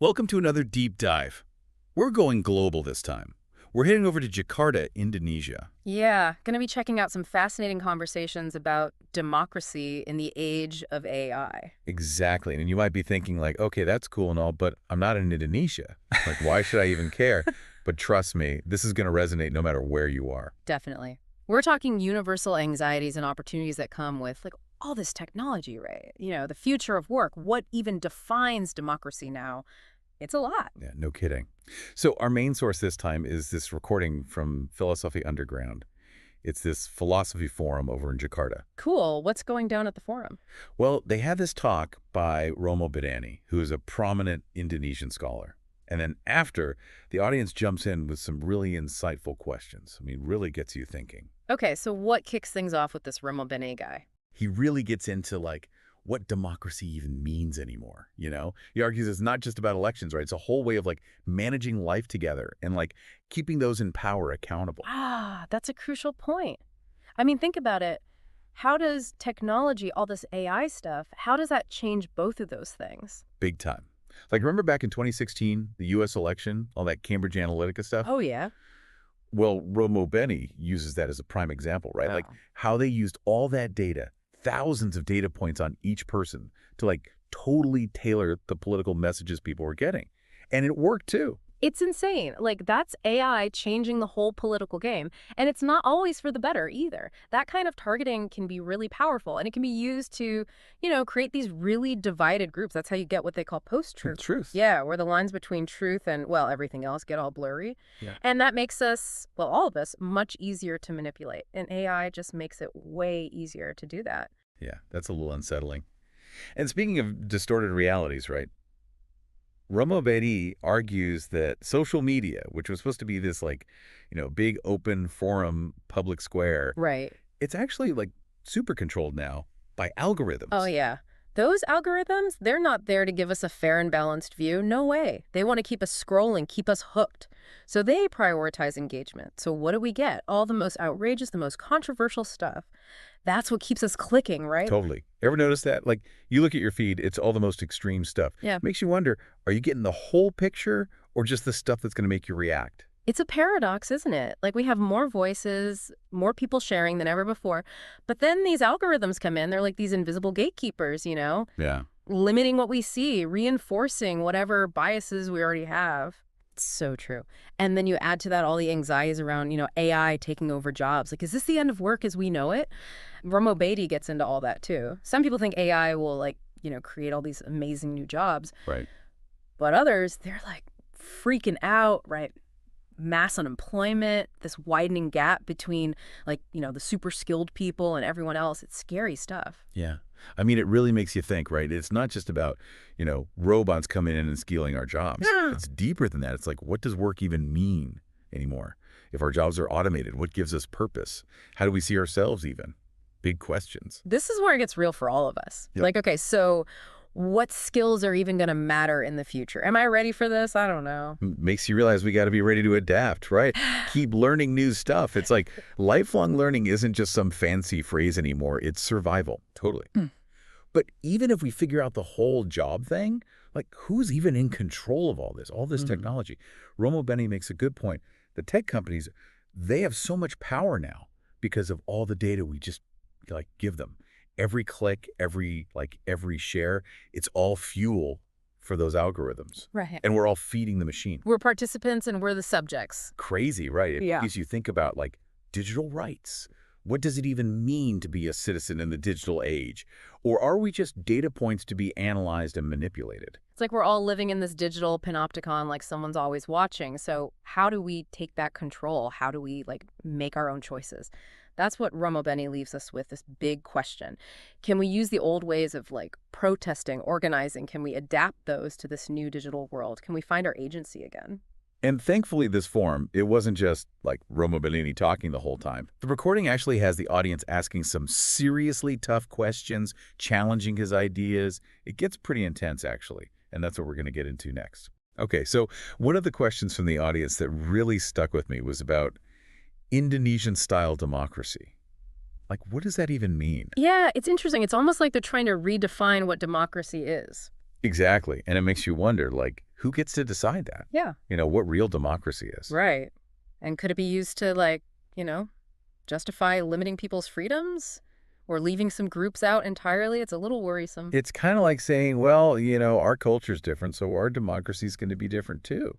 Welcome to another deep dive. We're going global this time. We're heading over to Jakarta, Indonesia. Yeah, going to be checking out some fascinating conversations about democracy in the age of AI. Exactly. And you might be thinking like, okay, that's cool and all, but I'm not in Indonesia. Like, why should I even care? But trust me, this is going to resonate no matter where you are. Definitely. We're talking universal anxieties and opportunities that come with all this technology, right? The future of work, what even defines democracy now? It's a lot. Yeah, no kidding. So our main source this time is this recording from Philosophy Underground. It's this philosophy forum over in Jakarta. Cool. What's going down at the forum? Well, they had this talk by Romo Bidani, who is a prominent Indonesian scholar. And then after, the audience jumps in with some really insightful questions. I mean, really gets you thinking. Okay, so what kicks things off with this Romo Bene guy? He really gets into what democracy even means anymore, you know? He argues it's not just about elections, right? It's a whole way of managing life together and keeping those in power accountable. Ah, that's a crucial point. I mean, think about it. How does technology, all this AI stuff, how does that change both of those things? Big time. Remember back in 2016, the U.S. election, all that Cambridge Analytica stuff? Oh, yeah. Well, Romo Beni uses that as a prime example, right? Oh. How they used all that data, thousands of data points on each person to totally tailor the political messages people were getting. And it worked too. It's insane. That's AI changing the whole political game. And it's not always for the better either. That kind of targeting can be really powerful, and it can be used to, create these really divided groups. That's how you get what they call post-truth. Truth. Yeah, where the lines between truth and, well, everything else get all blurry. Yeah. And that makes us, well, all of us, much easier to manipulate. And AI just makes it way easier to do that. Yeah, that's a little unsettling. And speaking of distorted realities, right? Romo Bedi argues that social media, which was supposed to be this big open forum public square, Right. it's actually super controlled now by algorithms. Oh, yeah. Those algorithms, they're not there to give us a fair and balanced view. No way. They want to keep us scrolling, keep us hooked. So they prioritize engagement. So what do we get? All the most outrageous, the most controversial stuff. That's what keeps us clicking, right? Totally. Ever notice that? You look at your feed, it's all the most extreme stuff. Yeah. Makes you wonder, are you getting the whole picture or just the stuff that's going to make you react? It's a paradox, isn't it? We have more voices, more people sharing than ever before. But then these algorithms come in. They're like these invisible gatekeepers, Yeah. limiting what we see, reinforcing whatever biases we already have. It's so true. And then you add to that all the anxieties around, AI taking over jobs. Is this the end of work as we know it? Romo Beatty gets into all that too. Some people think AI will create all these amazing new jobs. Right. But others, they're freaking out, right? Mass unemployment, this widening gap between the super skilled people and everyone else. It's scary stuff. Yeah. I mean, it really makes you think, right? It's not just about, robots coming in and stealing our jobs. Yeah. It's deeper than that. It's what does work even mean anymore? If our jobs are automated, what gives us purpose? How do we see ourselves even? Big questions. This is where it gets real for all of us. Yep. Okay, so what skills are even going to matter in the future? Am I ready for this? I don't know. Makes you realize we got to be ready to adapt, right? Keep learning new stuff. It's lifelong learning isn't just some fancy phrase anymore. It's survival. Totally. But even if we figure out the whole job thing, who's even in control of all this technology? Romo Beni makes a good point. The tech companies, they have so much power now because of all the data we just give them. Every click, every share, it's all fuel for those algorithms. Right. And we're all feeding the machine. We're participants and we're the subjects. Crazy, right? It Yeah. makes you think about digital rights. What does it even mean to be a citizen in the digital age? Or are we just data points to be analyzed and manipulated? It's we're all living in this digital panopticon, someone's always watching. So how do we take back control? How do we make our own choices? That's what Romo Beni leaves us with, this big question. Can we use the old ways of protesting, organizing? Can we adapt those to this new digital world? Can we find our agency again? And thankfully, this forum, it wasn't just Romo Bellini talking the whole time. The recording actually has the audience asking some seriously tough questions, challenging his ideas. It gets pretty intense, actually, and that's what we're going to get into next. Okay, so one of the questions from the audience that really stuck with me was about Indonesian-style democracy. What does that even mean? Yeah, it's interesting. It's almost like they're trying to redefine what democracy is. Exactly. And it makes you wonder, who gets to decide that? Yeah. What real democracy is. Right. And could it be used to, like, justify limiting people's freedoms or leaving some groups out entirely? It's a little worrisome. It's kind of like saying, well, our culture's different, so our democracy's going to be different too.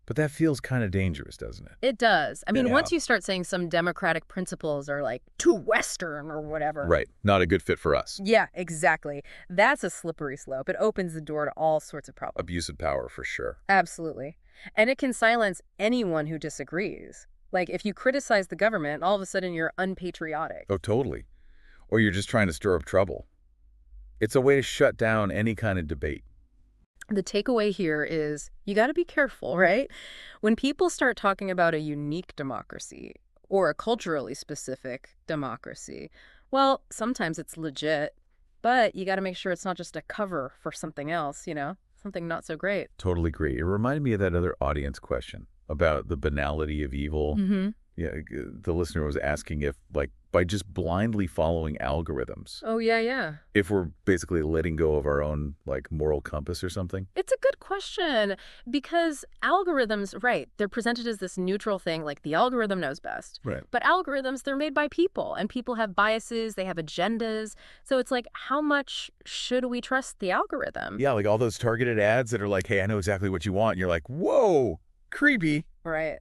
But that feels kind of dangerous, doesn't it? It does. I mean, Yeah. once you start saying some democratic principles are like too Western or whatever. Right. Not a good fit for us. Yeah, exactly. That's a slippery slope. It opens the door to all sorts of problems. Abuse of power for sure. Absolutely. And it can silence anyone who disagrees. Like, if you criticize the government, all of a sudden you're unpatriotic. Oh, totally. Or you're just trying to stir up trouble. It's a way to shut down any kind of debate. The takeaway here is you got to be careful, right? When people start talking about a unique democracy or a culturally specific democracy, well, sometimes it's legit, but you got to make sure it's not just a cover for something else, something not so great. Totally agree. It reminded me of that other audience question about the banality of evil. Mm-hmm. Yeah, the listener was asking if, like, by just blindly following algorithms, Oh, yeah. if we're basically letting go of our own, like, moral compass or something. It's a good question because algorithms, right, they're presented as this neutral thing, like the algorithm knows best. Right. But algorithms, they're made by people, and people have biases, they have agendas. So it's like, how much should we trust the algorithm? Yeah, like all those targeted ads that are like, hey, I know exactly what you want. And you're like, whoa, creepy. Right.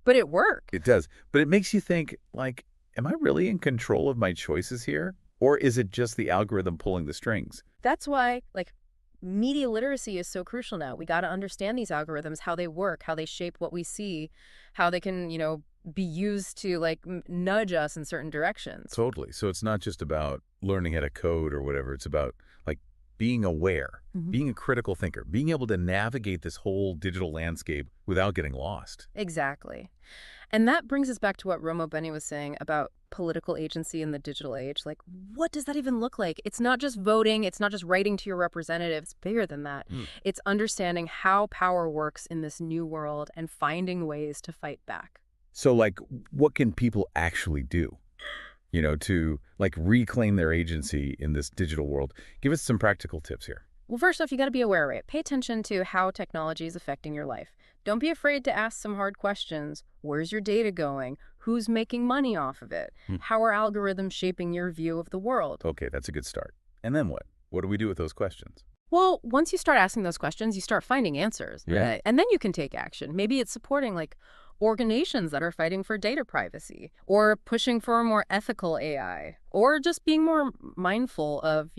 But it worked. It does. But it makes you think, like, am I really in control of my choices here? Or is it just the algorithm pulling the strings? That's why, like, media literacy is so crucial now. We got to understand these algorithms, how they work, how they shape what we see, how they can, be used to, like, nudge us in certain directions. Totally. So it's not just about learning how to code or whatever. It's about, like, being aware, being a critical thinker, being able to navigate this whole digital landscape without getting lost. Exactly. And that brings us back to what Romo Benny was saying about political agency in the digital age. Like, what does that even look like? It's not just voting. It's not just writing to your representative. It's bigger than that. It's understanding how power works in this new world and finding ways to fight back. So, like, what can people actually do, to, like, reclaim their agency in this digital world? Give us some practical tips here. Well, first off, you got to be aware, right? Pay attention to how technology is affecting your life. Don't be afraid to ask some hard questions. Where's your data going? Who's making money off of it? How are algorithms shaping your view of the world? Okay, that's a good start. And then what? What do we do with those questions? Well, once you start asking those questions, you start finding answers. Yeah. And then you can take action. Maybe it's supporting, like, organizations that are fighting for data privacy, or pushing for a more ethical AI, or just being more mindful of,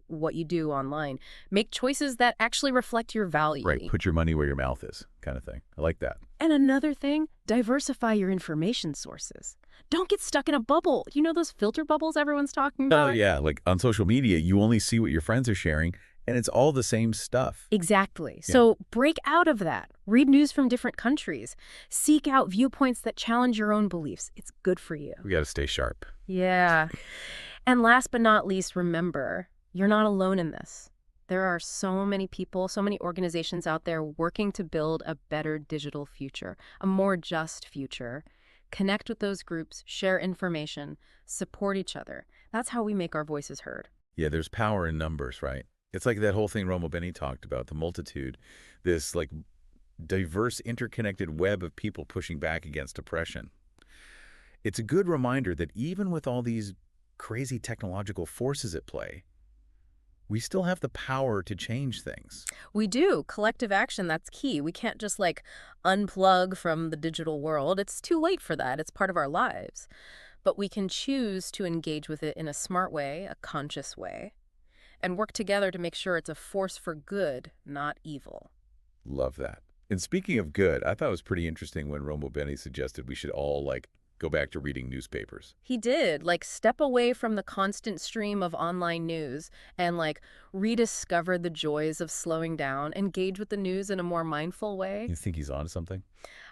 what you do online. Make choices that actually reflect your value. Right, put your money where your mouth is, kind of thing. I like that. And another thing, diversify your information sources. Don't get stuck in a bubble. You know those filter bubbles everyone's talking about? Oh, yeah, like on social media, you only see what your friends are sharing, and it's all the same stuff. Exactly. Yeah. So break out of that. Read news from different countries. Seek out viewpoints that challenge your own beliefs. It's good for you. We got to stay sharp. Yeah. And last but not least, remember, you're not alone in this. There are so many people, so many organizations out there working to build a better digital future, a more just future. Connect with those groups, share information, support each other. That's how we make our voices heard. Yeah, there's power in numbers, right? It's like that whole thing Romo Benny talked about, the multitude, this, like, diverse, interconnected web of people pushing back against oppression. It's a good reminder that even with all these crazy technological forces at play, we still have the power to change things. We do. Collective action, that's key. We can't just, like, unplug from the digital world. It's too late for that. It's part of our lives. But we can choose to engage with it in a smart way, a conscious way, and work together to make sure it's a force for good, not evil. Love that. And speaking of good, I thought it was pretty interesting when Romo Benny suggested we should all, like, go back to reading newspapers. He did, like, step away from the constant stream of online news and, like, rediscover the joys of slowing down, engage with the news in a more mindful way. You think he's onto something?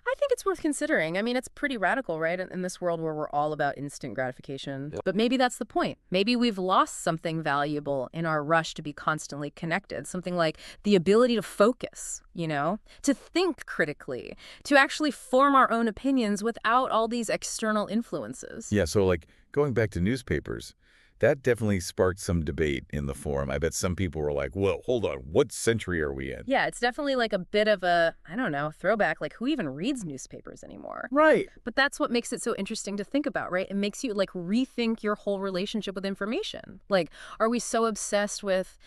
I think it's worth considering. I mean, it's pretty radical, right, in this world where we're all about instant gratification. But maybe that's the point. Maybe we've lost something valuable in our rush to be constantly connected, something like the ability to focus, to think critically, to actually form our own opinions without all these external influences. Yeah, so, like, going back to newspapers, That definitely sparked some debate in the forum. I bet some people were like, whoa, hold on, what century are we in? Yeah, it's definitely like a bit of a, I don't know, throwback. Like, who even reads newspapers anymore? Right. But that's what makes it so interesting to think about, right? It makes you like rethink your whole relationship with information. Like, are we so obsessed with,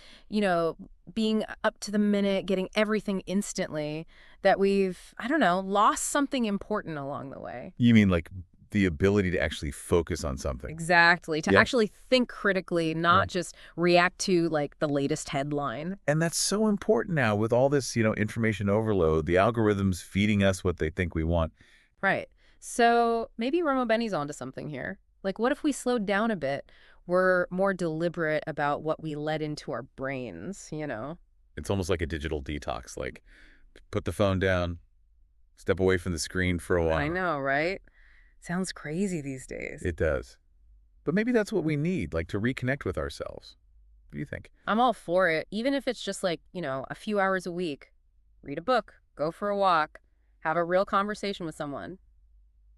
being up to the minute, getting everything instantly that we've, I don't know, lost something important along the way? You mean like the ability to actually focus on something? Exactly. To Yeah. actually think critically, not Right. just react to like the latest headline. And that's so important now with all this, information overload, the algorithms feeding us what they think we want. Right. So maybe Romo Benny's onto something here. Like, what if we slowed down a bit? We're more deliberate about what we let into our brains? It's almost like a digital detox, like put the phone down, step away from the screen for a I while. know, right? Sounds crazy these days. It does. But maybe that's what we need, like to reconnect with ourselves. What do you think? I'm all for it, even if it's just like, a few hours a week. Read a book, go for a walk, have a real conversation with someone,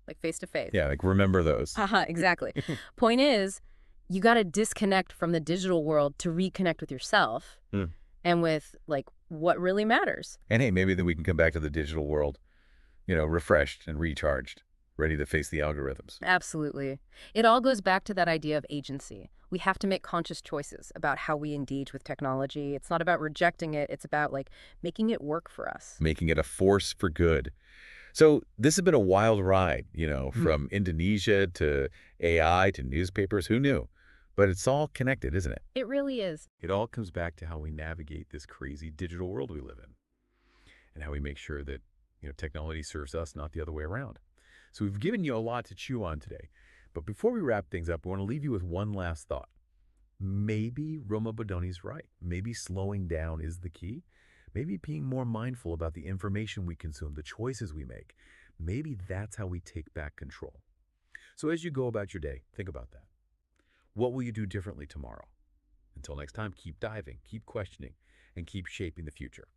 like face to face. Yeah, like remember those. Haha, exactly. Point is, you got to disconnect from the digital world to reconnect with yourself Hmm. and with like what really matters. And hey, maybe then we can come back to the digital world, refreshed and recharged, ready to face the algorithms. Absolutely. It all goes back to that idea of agency. We have to make conscious choices about how we engage with technology. It's not about rejecting it. It's about like making it work for us. Making it a force for good. So this has been a wild ride, from Indonesia to AI to newspapers. Who knew? But it's all connected, isn't it? It really is. It all comes back to how we navigate this crazy digital world we live in and how we make sure that, technology serves us, not the other way around. So we've given you a lot to chew on today. But before we wrap things up, I want to leave you with one last thought. Maybe Roma Bodoni's right. Maybe slowing down is the key. Maybe being more mindful about the information we consume, the choices we make. Maybe that's how we take back control. So as you go about your day, think about that. What will you do differently tomorrow? Until next time, keep diving, keep questioning, and keep shaping the future.